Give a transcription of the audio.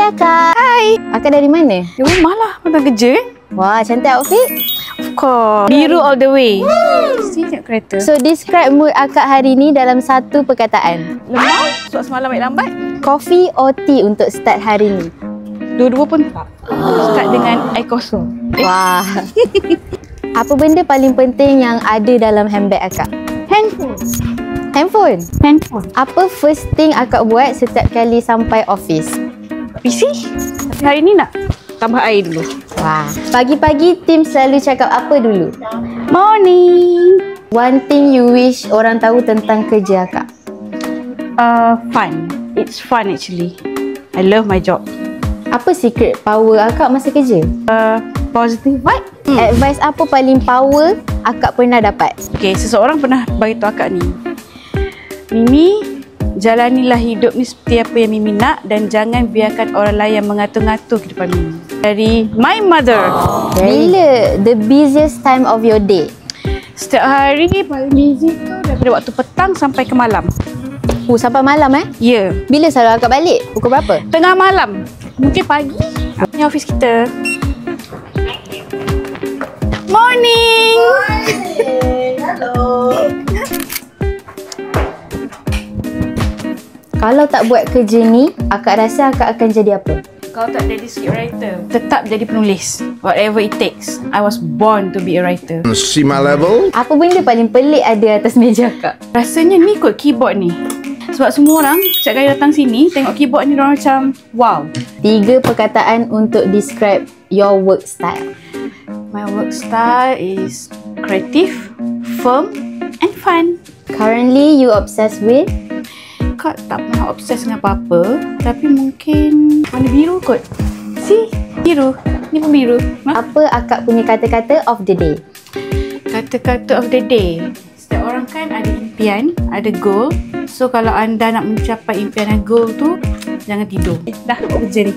Akak. Hai. Akak dari mana? Dari rumah lah, datang kerja. Wah, cantik outfit. Of course. Biru all the way. Mesti tengok kereta. So, describe mood akak hari ni dalam satu perkataan. Lemau, sebab semalam baik lambat. Coffee or tea untuk start hari ni? Dua-dua pun tak. Start dengan air kosong. Wah. Apa benda paling penting yang ada dalam handbag akak? Handphone. Handphone? Handphone. Apa first thing akak buat setiap kali sampai office? PC. Tapi hari ni nak tambah air dulu. Wah. Pagi-pagi tim selalu cakap apa dulu? Morning. One thing you wish orang tahu tentang kerja akak? Fun. It's fun actually. I love my job. Apa secret power akak masa kerja? Positive vibe. Advice apa paling power akak pernah dapat? Okay, seseorang pernah beritahu akak ni. Mimi, jalanilah hidup ni seperti apa yang Mimi nak dan jangan biarkan orang lain yang mengatur-ngatur kehidupan Mimi. Dari my mother. Bila the busiest time of your day? Setiap hari paling busy tu daripada waktu petang sampai ke malam. Sampai malam Ya. Yeah. Bila selalu akak balik? Pukul berapa? Tengah malam. Mungkin pagi. Ni office kita. Morning. Hello. Kalau tak buat kerja ni, akak rasa akak akan jadi apa? Kalau tak jadi scriptwriter, tetap jadi penulis. Whatever it takes. I was born to be a writer. See my level? Apa benda paling pelik ada atas meja akak? Rasanya ni kot keyboard ni. Sebab semua orang setiap kali datang sini tengok keyboard ni orang macam wow. 3 perkataan untuk describe your work style. My work style is creative, firm and fun. Currently, you obsessed with? Kak tak pernah obses dengan apa-apa, tapi mungkin warna biru kot. See? Biru. Ni pun biru. Apa akak punya kata-kata of the day? Kata-kata of the day. Setiap orang kan ada impian, ada goal. So kalau anda nak mencapai impian dan goal tu, jangan tidur. Dah kerja ni.